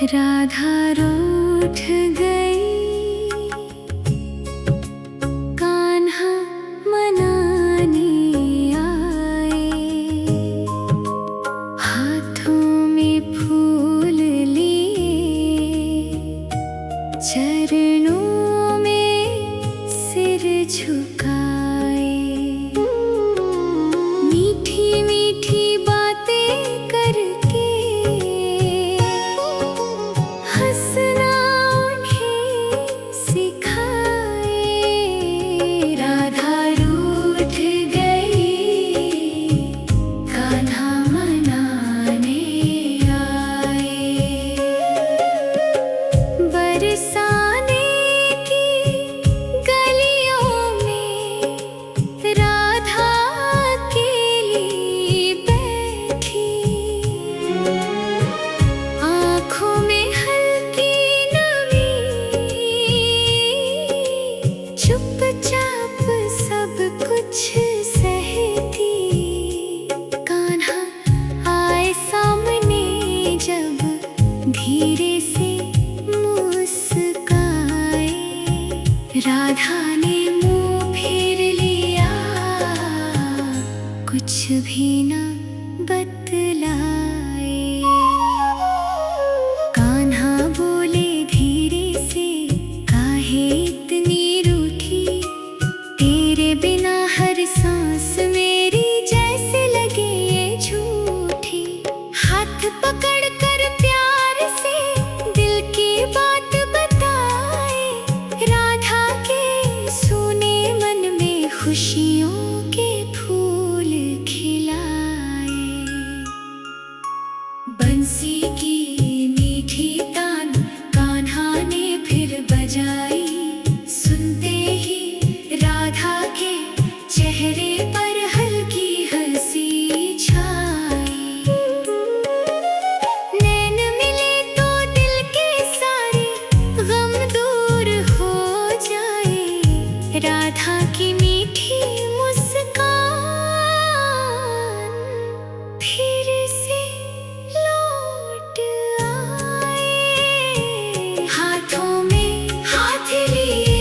राधा रूठ गई, कान्हा मनाने आए। हाथों में फूल लिए, चरणों में सिर झुकाए। मीठी मीठी बातें करके हंसना उन्हें सिखाए। राधा रूठ गई, कान्हा मनाने आए। बरसाने की गलियों में राधा अकेली बैठी। आँखों में हल्की नमी, चुपचाप सब कुछ सहती। कान्हा आए सामने जब, धीरे से मुस्काए। राधा ने मुंह फेर लिया, कुछ भी न बतलाए। कान्हा बोले धीरे से, काहे इतनी रूठी? तेरे बिना हर सांस मेरी जैसे लगे ये झूठी। हाथ पकड़ कर प्यार से दिल की बात बताए। राधा के सूने मन में खुशियों के फूल खिलाए। बंसी की मीठी तान कान्हा ने फिर बजाई। सुनते ही राधा के चेहरे पर हल्की हंसी छाई। नैन मिले तो दिल के सारे गम दूर हो जाए। राधा की मीठी मुस्कान फिर से लौट आए। हाथों में हाथ लिए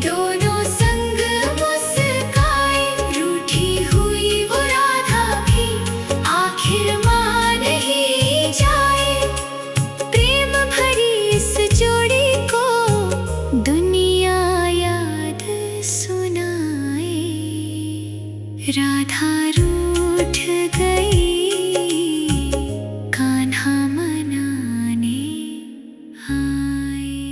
दोनों संग मुस्काए। रूठी हुई वो राधा भी आखिर मान ही जाए। प्रेम भरी इस जोड़ी को दुनिया याद सुनाए। राधा रूठ गई, कान्हा मनाने आए।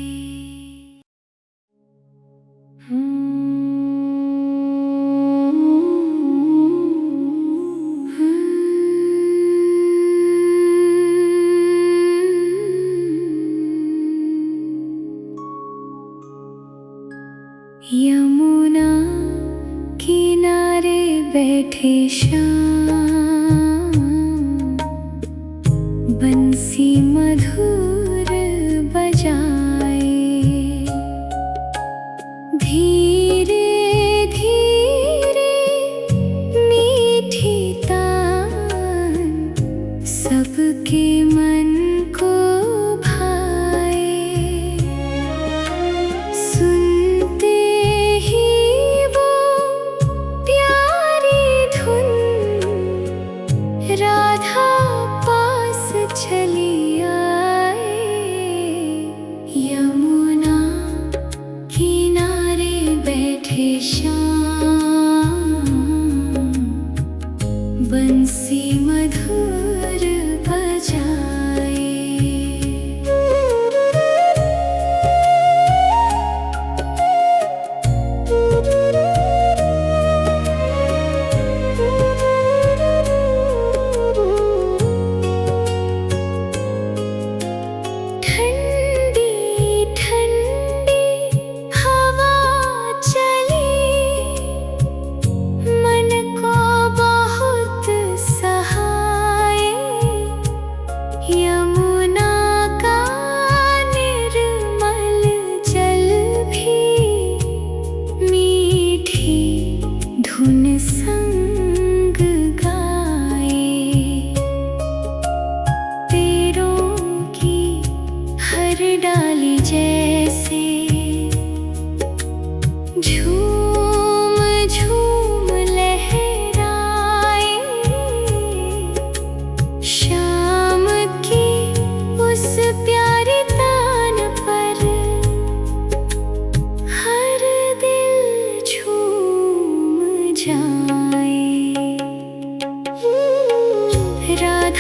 यमुना किनारे बैठे श्याम, बंसी मधुर बजाए। धीरे धीरे मीठी तान सबके मन को भाए। सुनते ही वो प्यारी धुन राधा पास चली आए। यमुना किनारे बैठे श्याम, बंसी मधुर बजाए।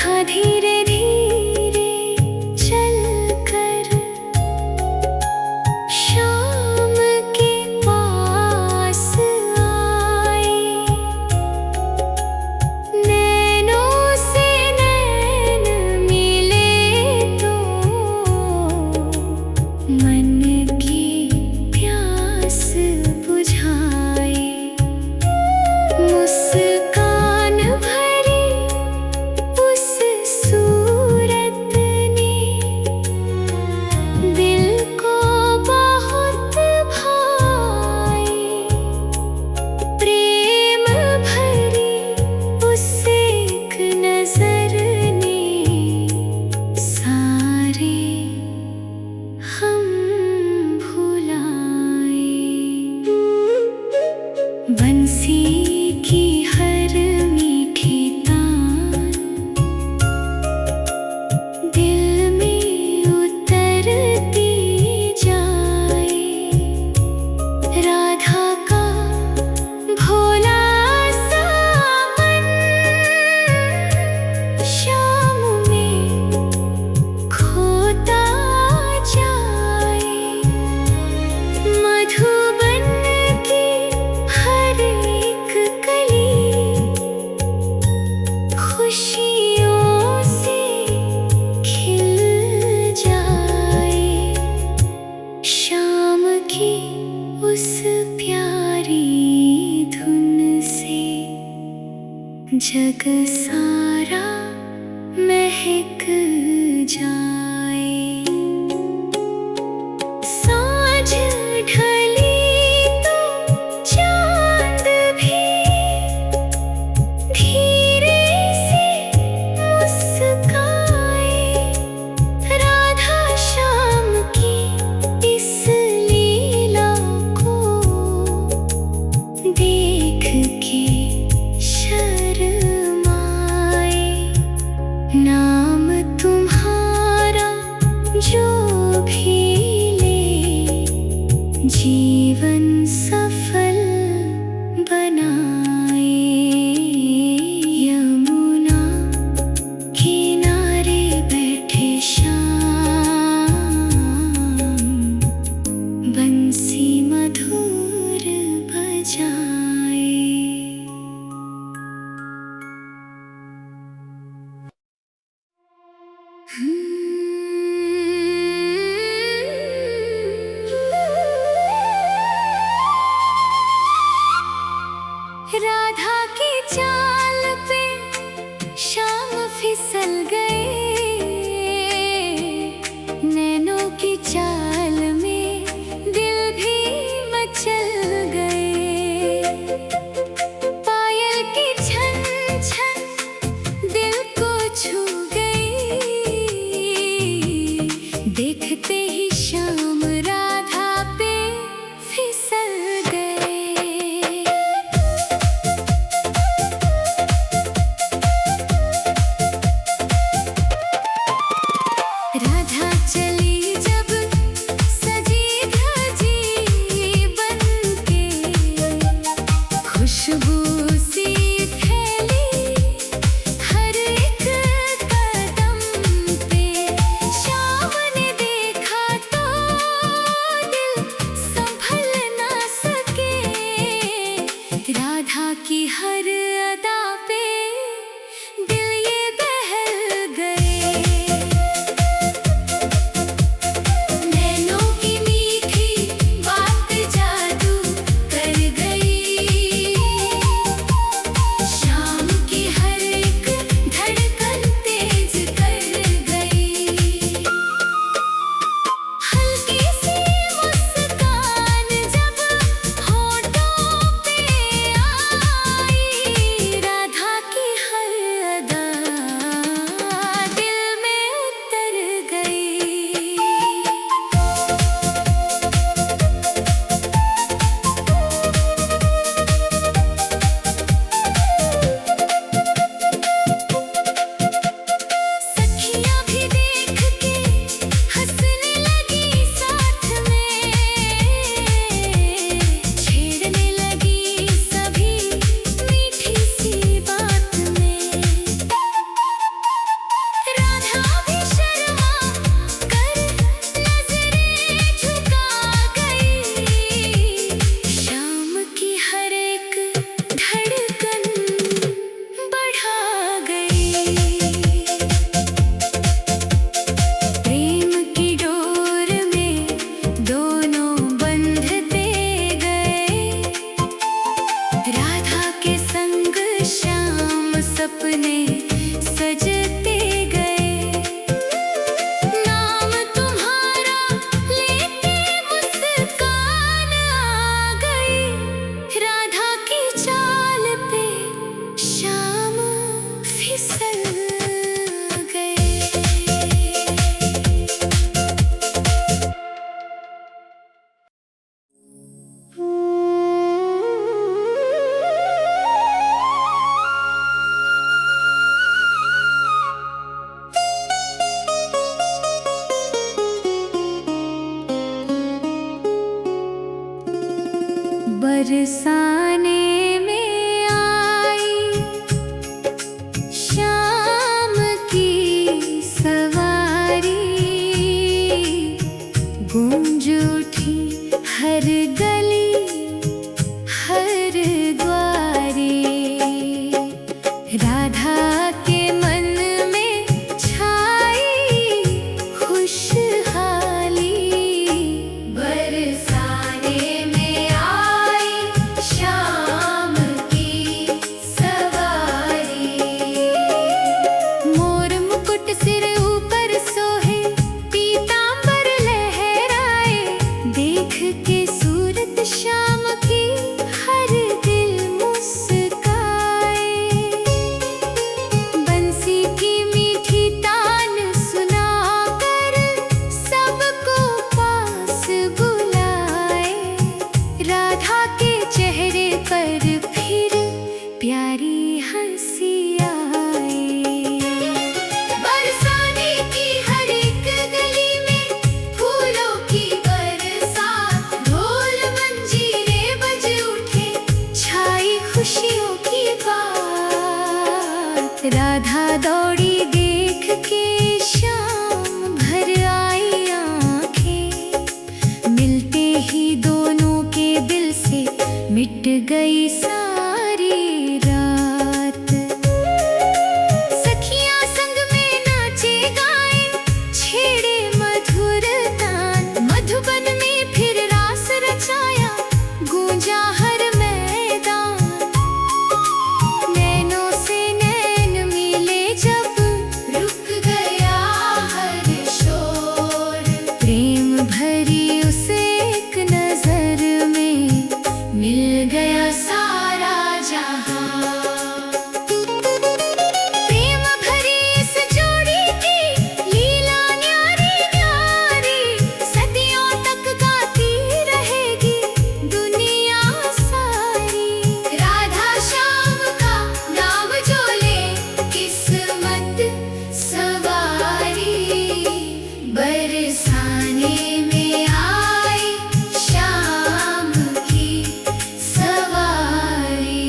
राधा धीरे धीरे चलकर श्याम के पास आई। नैनों से नैन मिले तो मन की प्यास बुझाई। मुस्कान भरी उस सूरत ने दिल को बहुत भाई। प्रेम भरी उस एक नजर ने सारे हम भुलाए। बंसी की हर मीठी तान दिल में उतरती जाए। राधा का भोला सा मन श्याम में खोता जाए। मधुबन की हर एक कली खुशियों से खिल जाए। शाम की उस प्यारी धुन से जग सारा महक जाए। साँझ ढली तो चाँद भी धीरे से मुस्काए। राधा श्याम की इस लीला को देख के शर्माए। नाम तुम्हारा जो भी ले जीवन सफल बनाए। यमुना किनारे बैठे श्याम बंसी मधुर बजाए। राधा की चाल पे श्याम फिसल गए। नैनों की चाल में दिल भी मचल गए। पायल की छन छन दिल को छू गई। देखते ही श्याम राधा पे फिसल गए। बरसाने में आई शाम की सवारी, गूंज उठी हर गली हर द्वारी। राधा के मन में छाई खुशहाली, बरसाने में आई शाम की सवारी। मोर मुकुट सिर ऊपर सोहे, पीतांबर लहराए, देख के सूरत शाम की हर दिल मुस्काए। बंसी की मीठी तान सुनाकर सबको पास बुलाए, राधा के चेहरे पर फिर प्यारी हंसी आई। बरसाने की हर एक गली में फूलों की बरसात, ढोल मंजीरे बज उठे, छाई खुशियों की बात। राधा दौड़ी देख के शाम भर आई आंखें, मिलते ही दोनों के दिल से मिट गई सारी रात। सखियां संग में नाचे गाए, छेड़े मधुर तान, मधुबन में फिर रास रचाया, गूंजा हर मैदान। नैनों से नैन मिले जब रुक गया हर शोर, प्रेम भरी उस एक नजर में मिल गया सारा जहां। प्रेम भरी इस जोड़ी की लीला न्यारी न्यारी, सदियों तक गाती रहेगी दुनिया सारी। राधा श्याम का नाम जो ले, किस्मत सवारी, बरसाने में आई शाम की सवारी।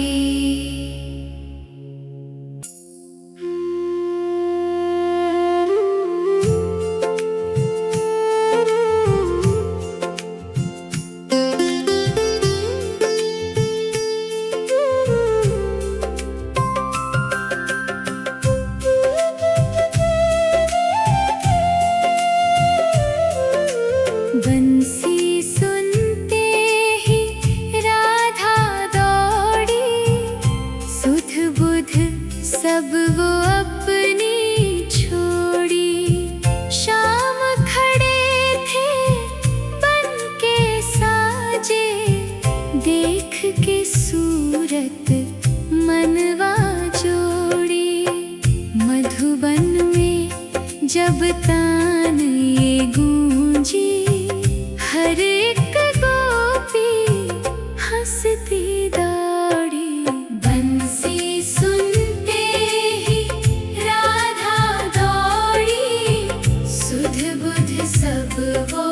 बंसी सुनते ही राधा दौड़ी, सुध बुध सब वो अपनी छोड़ी। शाम खड़े थे बन के साजे, देख के सूरत मनवा जोड़ी। मधुबन में जब तान ये गूंजी, हर एक गोपी हंसती दौड़ी। बंसी सुनते ही राधा दौड़ी, सुध बुध सब वो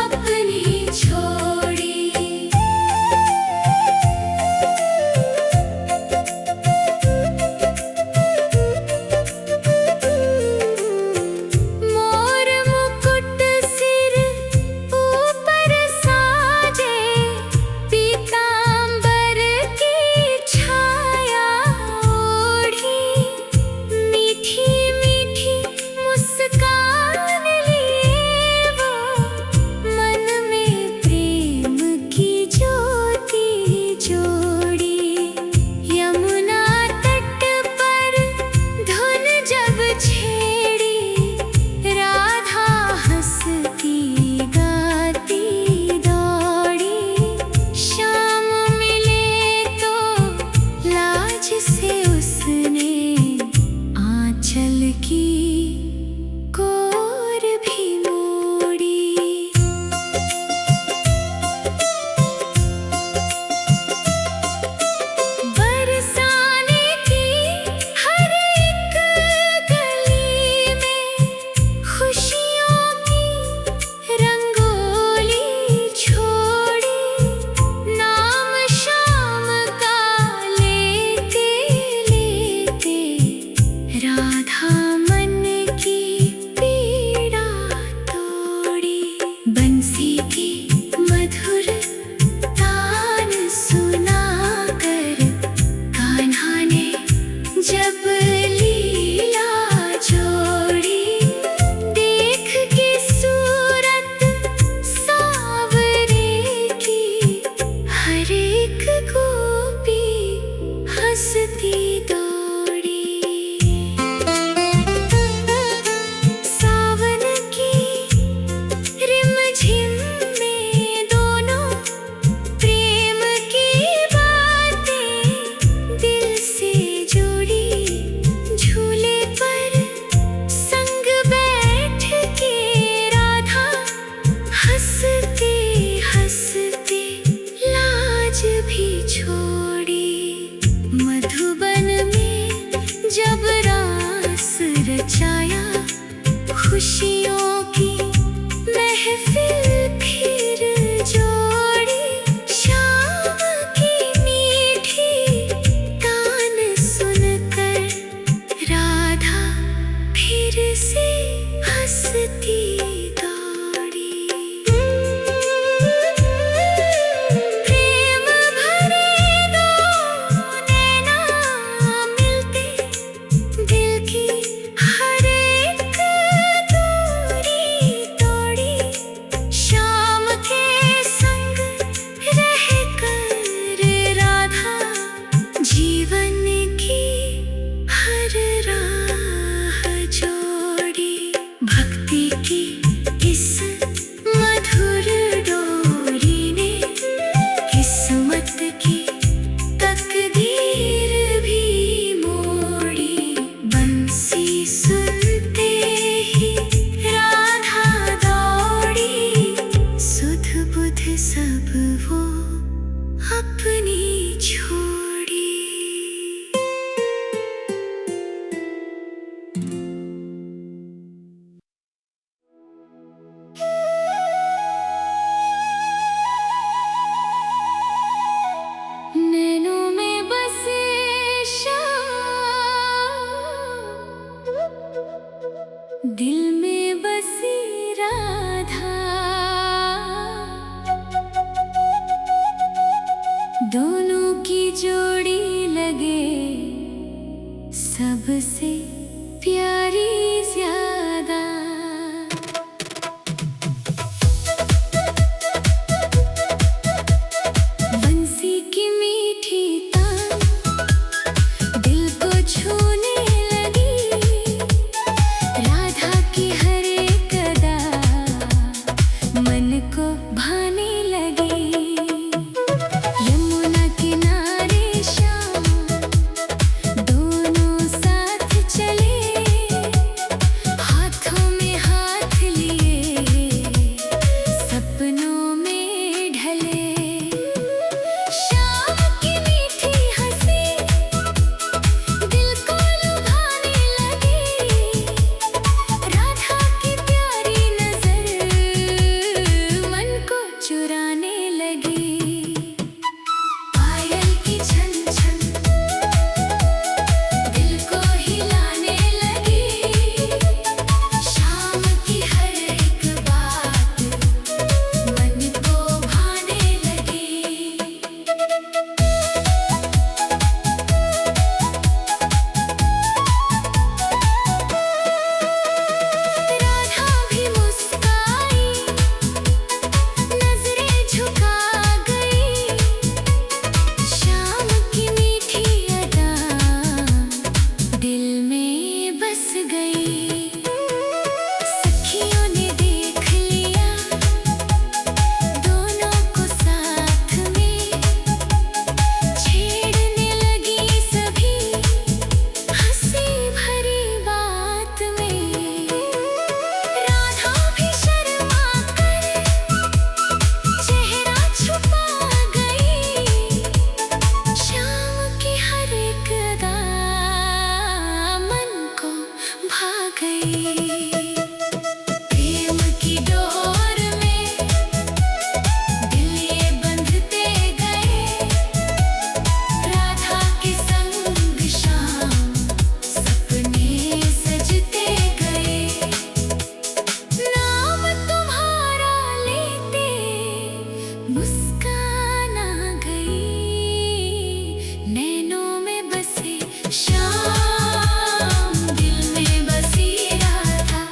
अपनी छोड़ी। मोर मुकुट सिर ऊपर साजे, पीतांबर की छाया ओढ़ी। मीठी मीठी मुस्कान लिए वो, मन में प्रेम की ज्योति जोड़ी। यमुना तट पर धुन जब छेड़ी, राधा हंसती गाती दौड़ी। शाम मिले तो लाज से उसने आंचल की कोर भी मोड़ी। बरसाने की हर एक गली में खुशियों की रंगोली छोड़ी, नाम मचाया खुशियों की महफिल फिर जोड़ी। शाम की मीठी तान सुनकर राधा फिर से हंसती दौड़ी। प्रेम भरे दो नैना मिलते दिल की हर एक दूरी तोड़ी। शाम के संग रहकर राधा जीवन की हर राह जोड़ी। भक्ति की इस मधुर डोरी ने किस्मत की तकदीर भी मोड़ी। बंसी सुनते ही राधा दौड़ी। सुध बुध सब वो अपनी छोड़ी। नैनों में बसे श्याम, दिल में बसी राधा। दोनों की जोड़ी लगे सबसे प्यारी ज्यादा। बंसी की मीठी तान दिल को छूने लगी। राधा की हर एक अदा मन को भाने लगी। यमुना किनारे शाम दोनों साथ चले। हाथों में हाथ लिए सपनों में ढले। शाम की मीठी हंसी दिल को लुभाने लगी। राधा की प्यारी नजर मन को चुराने लगी। पायल की छन छन दिल को हिलाने लगी। शाम की हर एक बात मन को भाने लगी। राधा भी मुस्काई, नजरें झुका गई। शाम की मीठी अदा दिल में बस गई। सखियों ने देख लिया दोनों को साथ में। छेड़ने लगी सभी हंसी भरी बात में। राधा भी शर्मा कर चेहरा छुपा गई। शाम की हर एक अदा मन को भा गई। प्रेम की डोर में दिल ये बंधते गए। राधा के संग शाम सपने सजते गए। नाम तुम्हारा लेते मुस्कान आ गई। नैनों में बसे श्याम, दिल में बसी राधा।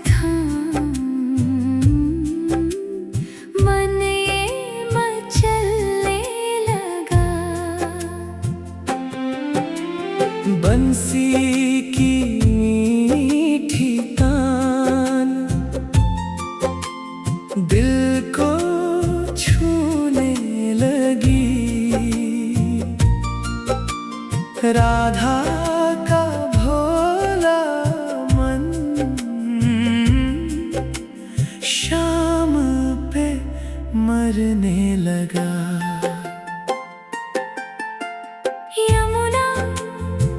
था मन ये मचलने लगा। बंसी की मीठी तान दिल को छूने लगी। राधा का भोला मन शाम पे मरने लगा। यमुना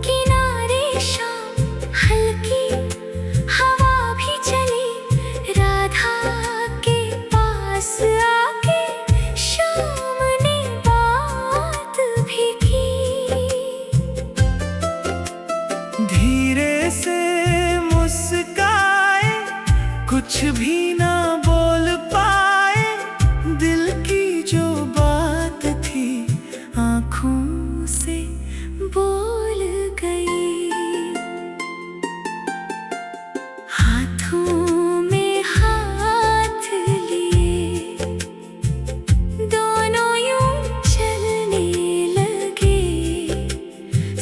किनारे शाम हल्की हवा भी चली। राधा के पास आके शाम ने बात भी की। धीरे से मुस्काए, कुछ भी ना बोल पाए। दिल की जो बात थी आँखों से बोल गई। हाथों में हाथ लिए दोनों यूं चलने लगे।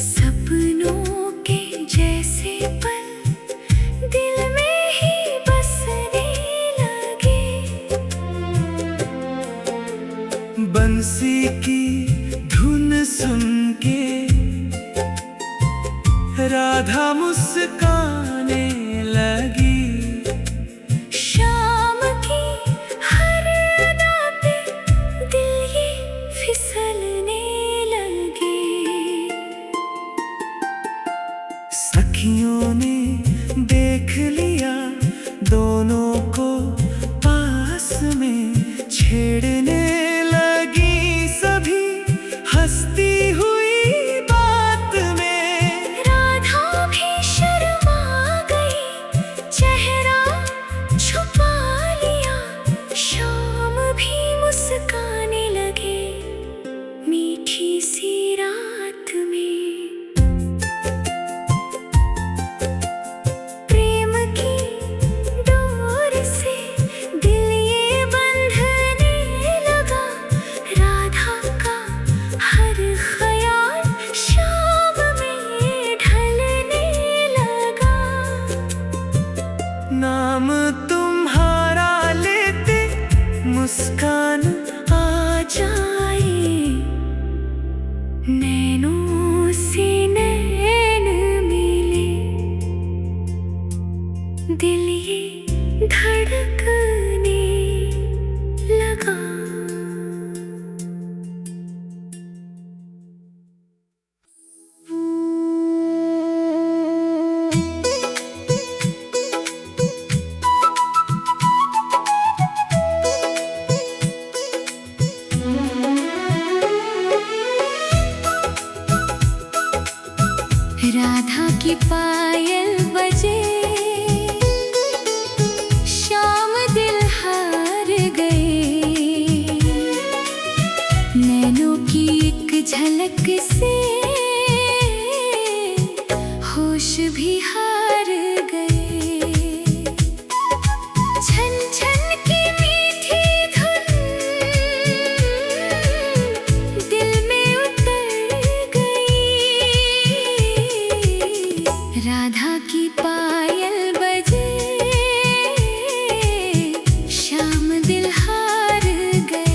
सपनों के जैसे पल दिल में ही बसने लगे। बंसी की धुन सुन के राधा मुस्काने लगी। शाम की हर अदा पे दिल ये फिसलने लगे। सखियों ने देख लिया दोनों को पास में, छेड़ने लगी सभी हंसती हुई बात में। राधा भी शर्मा गई, चेहरा छुपा लिया। शाम भी मुस्काने लगे मीठी सी रात में। प्रेम की डोर से दिल ये बंधने लगा। राधा का हर ख्याल शाम में ढलने लगा। नाम तुम्हारा लेते मुस्कान आ जाए, नैनों से नैन मिले। दिल ये धड़कने लगा। राधा की पायल बजे, शाम दिल हार गए। नैनों की एक झलक से होश भी हार गए। छन छन की मीठी धुन दिल में उतर गई। राधा की पायल बजे, शाम दिल हार गए।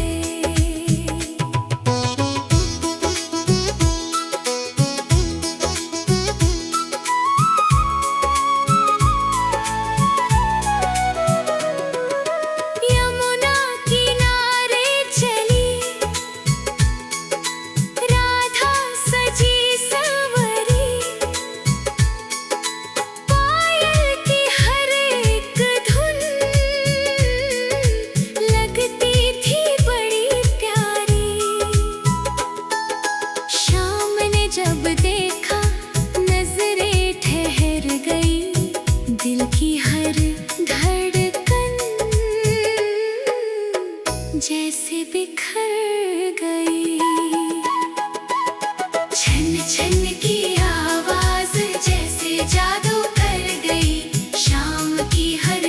यमुना किनारे चली राधा सजी संवरी। पायल की हर एक धुन लगती थी बड़ी प्यारी। शाम ने जब देखा नजरें ठहर गई। दिल की हर धड़कन जैसे बिखर गई। छन छन की आवाज जैसे जादू कर गई। शाम की हर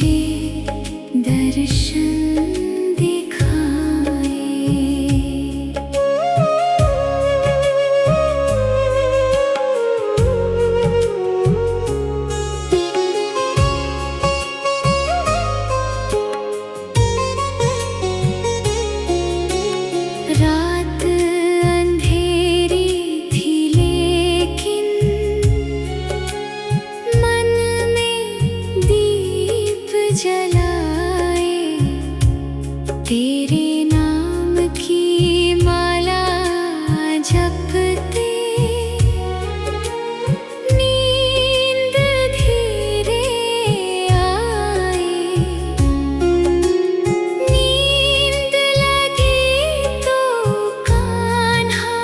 मुझे दर्शन दिखाए। रात अंधेरी थी लेकिन मन में दीप जलाए। तेरे नाम की माला जपते नींद धीरे आए। नींद लगी तो कान्हा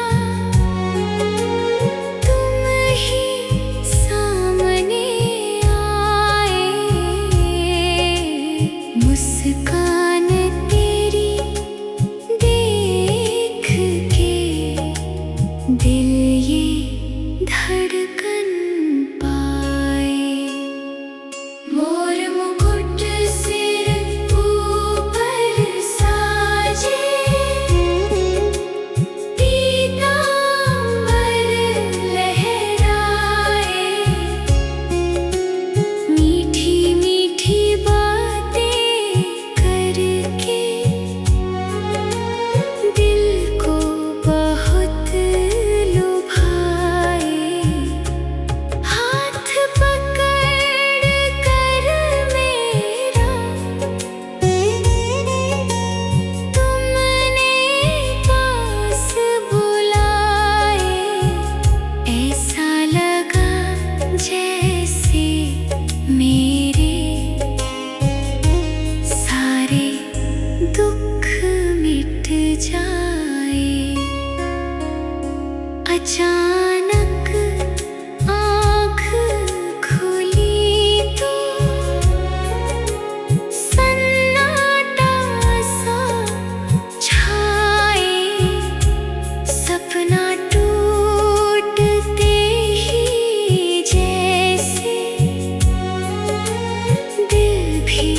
तुम ही सामने आए। मुस्कान तेरी देख के दिल ये धड़कन पाए। मोर मुकुट सिर ऊपर साजे, पीतांबर लहराए। मीठी मीठी बातें करके दिल को बहुत लुभाए। हाथ पकड़ कर मेरा तुमने पास बुलाए। ऐसा लगा जैसे मेरे सारे दुख मिट जाए। अचानक आँख खुली तो सन्नाटा सा छाए। सपना टूटते ही जैसे दिल भी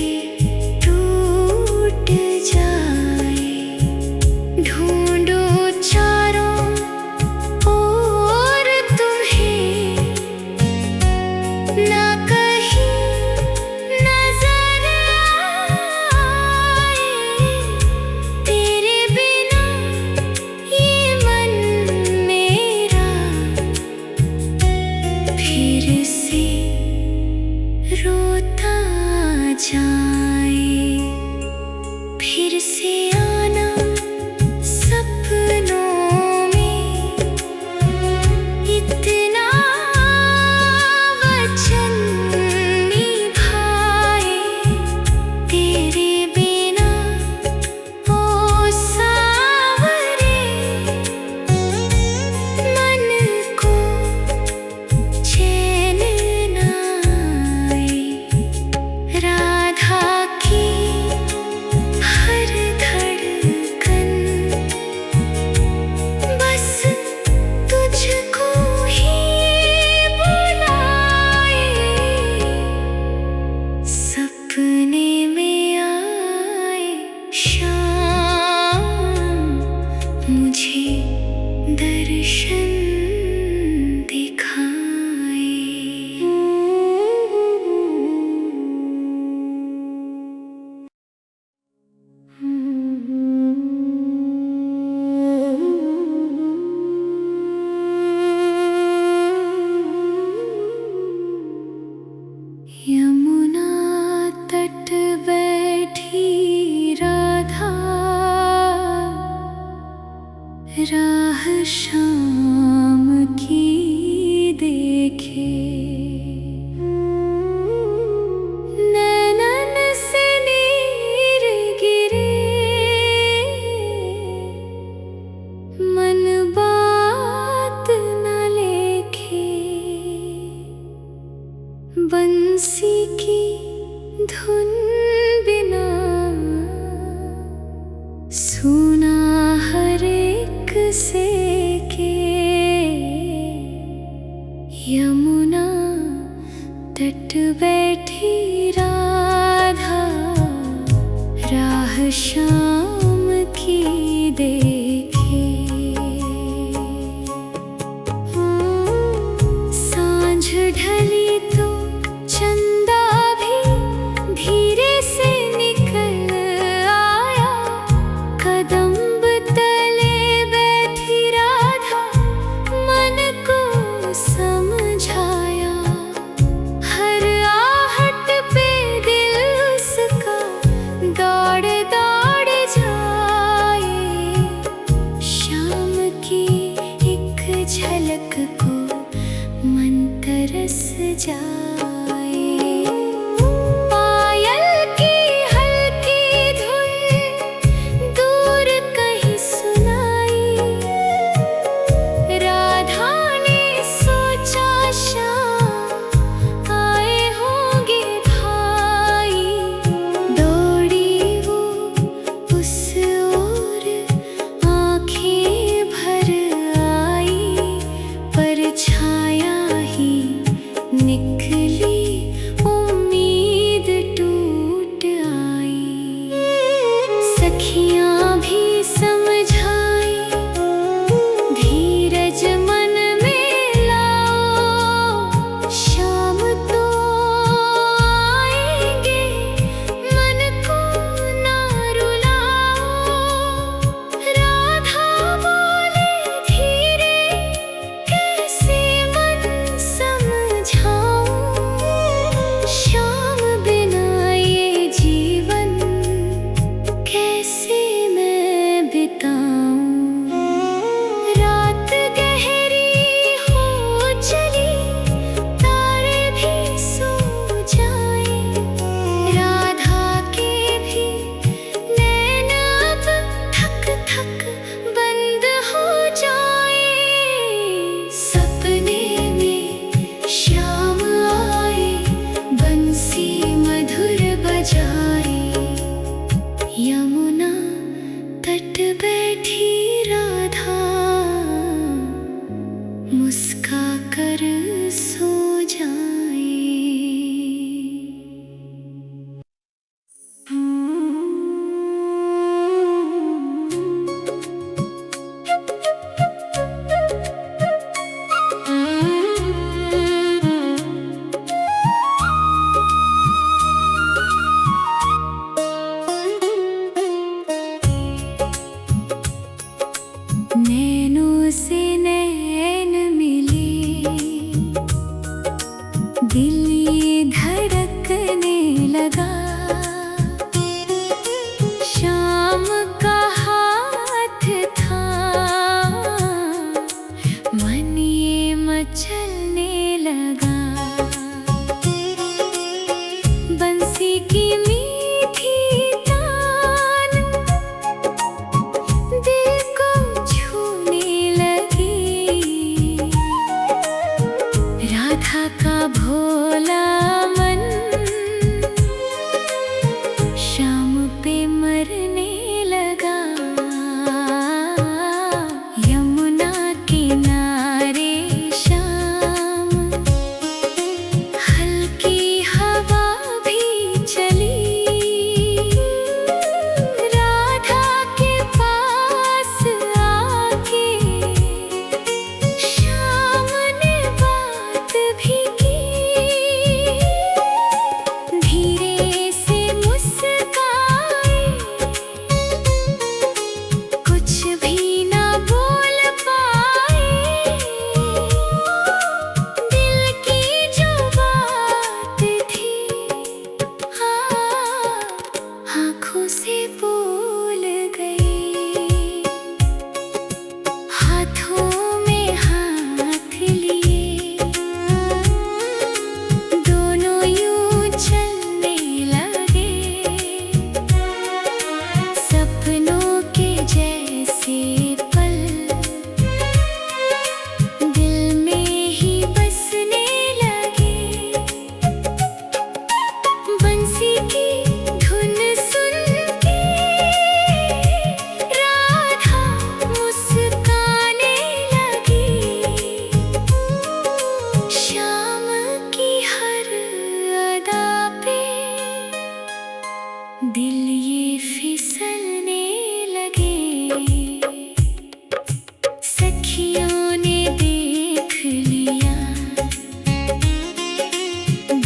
टूट जाए। ढूंढो चारों ओर तुम्हें, ना कहीं नजर आए। तेरे बिना ये मन मेरा फिर से रोता जाए। फिर से आना सपनों में, इतना वचन निभाए। तेरे बिना ओ सावरे मन को चैन न आए। राधा की हर धड़कन बस तुझको ही बुलाए। सपने में आए शाम, मुझे दर्शन यमुना तट बैठी राधा, राह शाम की देखे। नैनन से नीर गिरे, मन बात न लेखे। बंसी की धुन बिना सुना हर एक से के। यमुना तट बैठी राधा, सखियां भी समझाई, धीरज मन में लाओ, शाम तो आएंगे, मन को ना रुलाओ। राधा बोले धीरे, कैसे मन समझाऊं, शाम बिना ये जीवन कैसे मैं बिताऊं। रात गहरी हो चली, तारे भी सो जाए, राधा के भी नैन अब थक थक बंद हो जाए। सपने में श्याम आए, बंसी मधुर बजाए, यमुना तट बैठी राधा, मुस्का कर सो जाए। नैनों से नैन मिले, दिल ये धड़कने लगा, शाम का हाथ था, मन ये मचलने लगा। बंसी की मीठी तान दिल को छूने लगी, राधा का भोला मन शाम पे मरने लगा। यमुना किनारे शाम, हल्की हवा भी चली, राधा के पास आके श्याम ने बात भी की, धीरे से मुस्काए, कुछ भी ना बोल पाए, दिल की जो बात थी आँखों से बोल गई। हाथों में हाथ लिए, दोनों यूं चलने लगे, सपनों के जैसे पल दिल में ही बसने लगे। बंसी की धुन सुन के राधा मुस्काने लगी, शाम की हर अदा पे दिल ये फिसलने लगे। सखियों ने देख लिया,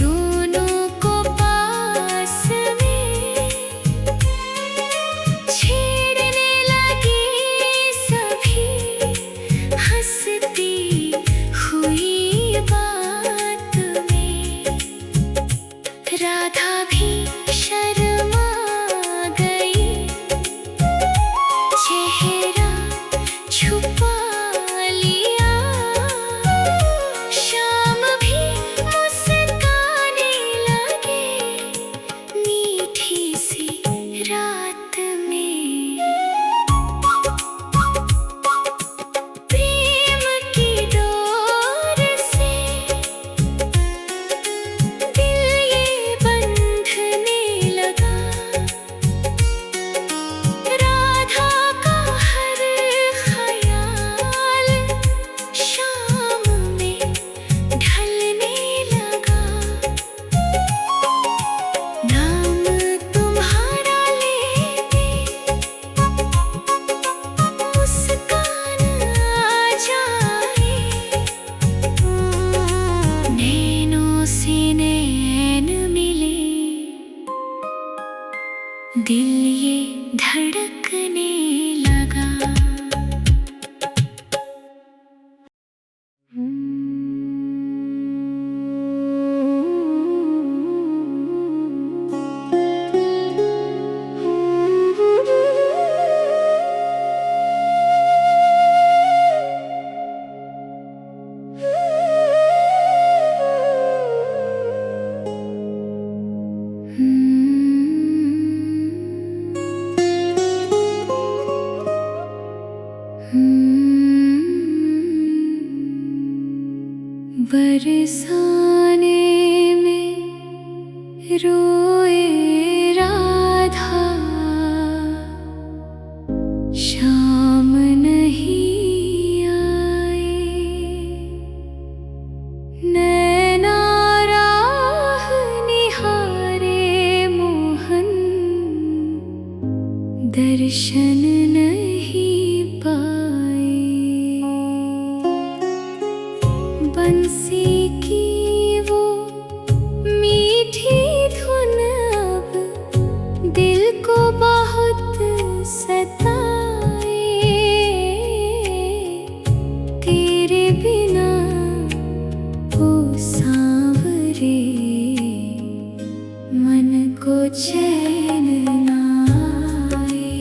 दोनों को पास में छेड़ने लगी सभी, हंसती हुई बात में। राधा भी शर्मा दिल ये धड़कने लगा। बरसाने में रोए राधा, शाम नहीं आए। नैना राह निहारे मोहन, दर्शन नहीं पाए। बंसी की वो मीठी धुन अब दिल को बहुत सताए। तेरे बिना ओ सांवरे, मन को चैन ना आए।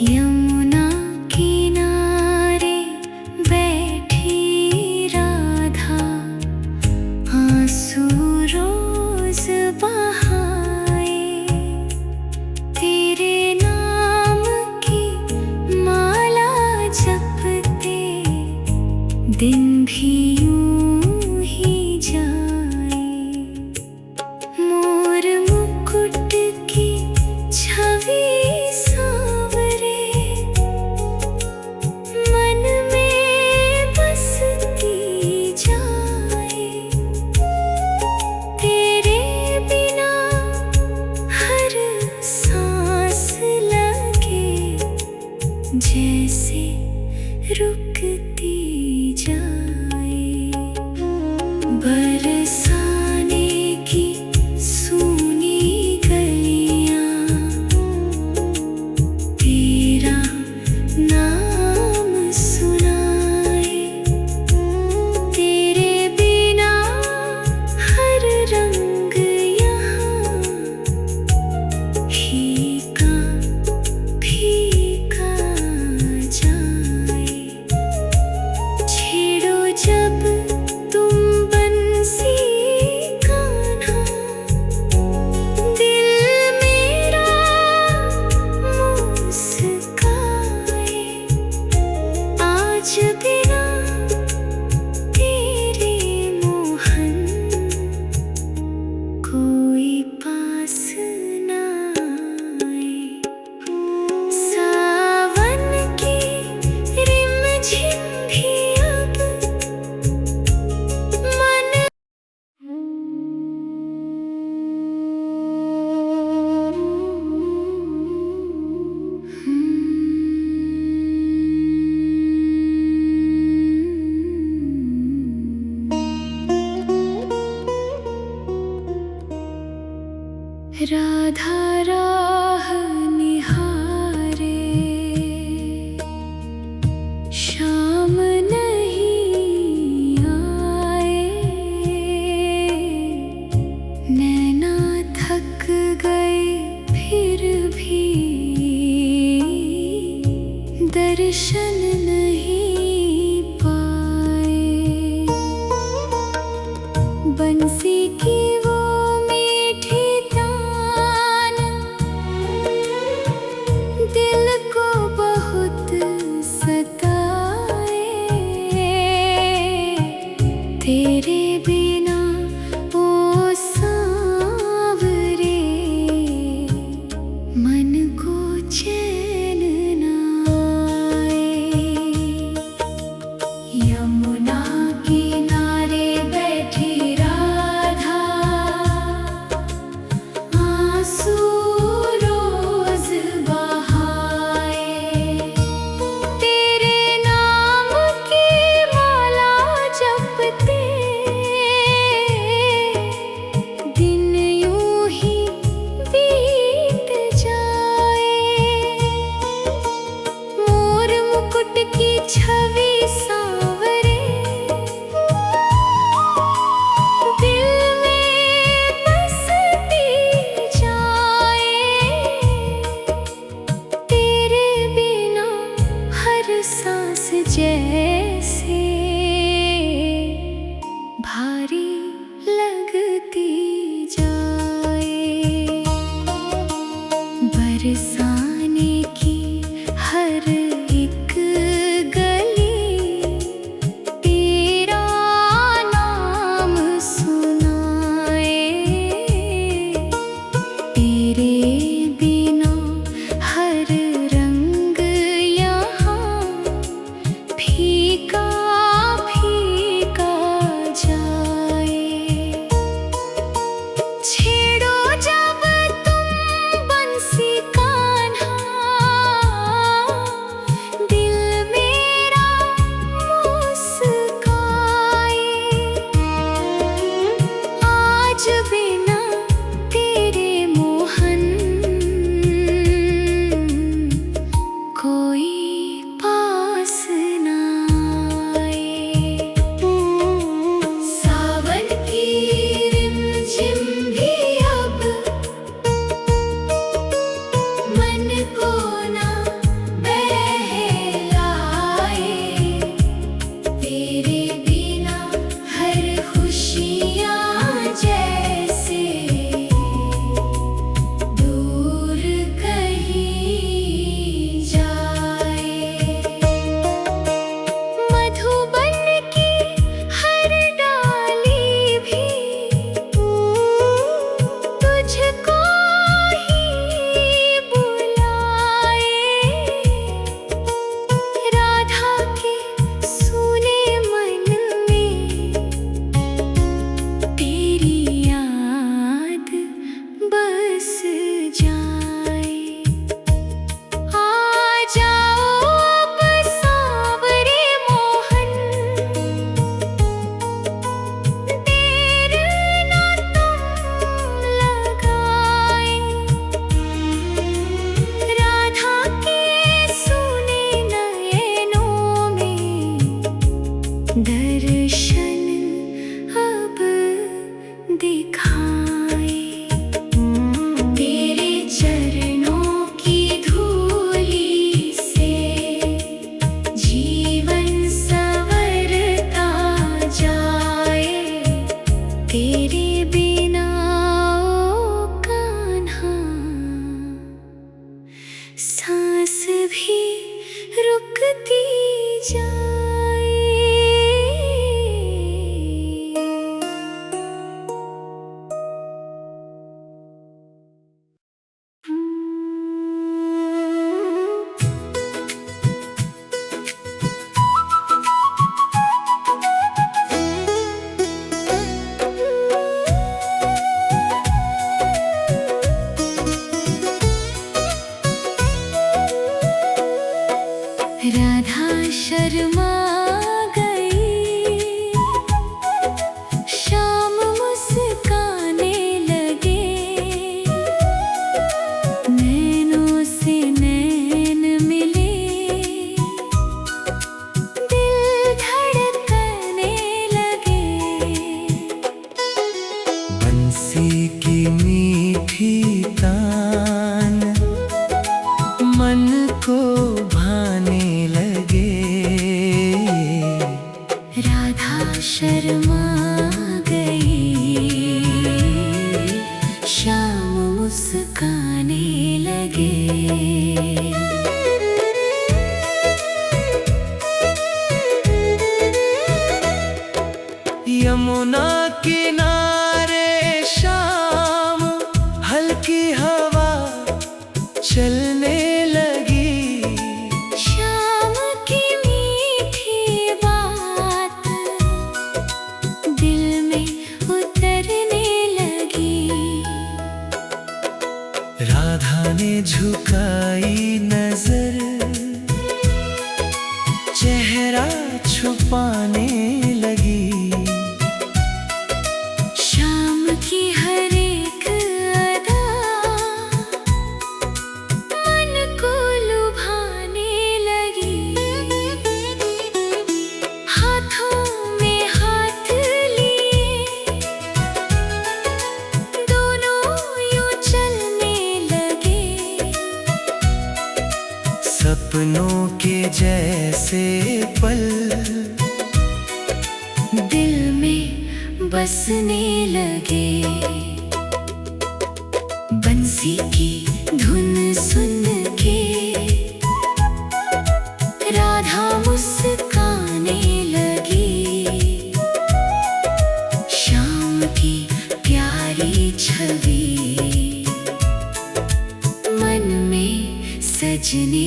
यमुना किनारे बैठी राधा, आंसू रोज बहाए। तेरे नाम की माला जपते दिन भी यूं ही जाए। मोर मुकुट की छवि सांवरे मन में बसती जाए। तेरे बिना हर सांस लगे जैसे रुकती जाए। बरसाने की सूनी गलियां तेरा नाम सुनाए। तेरे बिना हर रंग यहाँ फीका फीका जाए। छेड़ो जब तुम बंसी कान्हा, दिल मेरा मुस्काए। आज बिना तेरे मोहन कोई पास ना आए। सावन की रिमझिम भी अब मन राधा राह निहारे, शाम नहीं आए। नैना थक गए फिर भी दर्शन नहीं पाए। बंसी की वो मीठी तान दिल को बहुत सताए। तेरे बिना ओ सांवरे मन को चैन ना आए। यमुना किनारे बैठी राधा, आंसू रोज बहाए। तेरे नाम की माला जपते दिन यूं ही बीत जाए। मोर मुकुट की छवि सांवरे दिल में बसती जाए। तेरे बिना हर सांस जैसे भारी लगती जाए। बरसाने की हर एक गली तेरा नाम सुनाए। तेरे बिना हर रंग यहाँ फीका फीका जाए। छेड़ो जब तुम बंसी का बस जाए। आ जाओ अब सांवरे मोहन, देर ना तुम लगाए। राधा के सूने नयनों में दर्शन अब दिखाए। तेरे चरणों की धूली से जीवन संवरता जाए। तेरे बिना ओ कान्हा सांस भी रुकती जाए। राधा शर्मा गई, शाम मुस्काने लगे। नैनों से नैन मिले, दिल धड़कने लगे। बंसी की मीठी तान मन को भाने लगे। राधा शर्मा गई, शाम मुस्काने लगे। यमुना किनारे शाम हल्की हवा चलने लगी। शाम की मीठी बात दिल में उतरने लगी। राधा ने झुकाई नजर, चेहरा छुपाने लगी। शाम की हर एक अदा मन को लुभाने लगी। हाथों में हाथ लिए दोनों यूं चलने लगे। सपनों के जैसे पल दिल में बसने लगे। बंसी की धुन सुन के राधा मुस्काने लगी। शाम की प्यारी छवि मन में सजने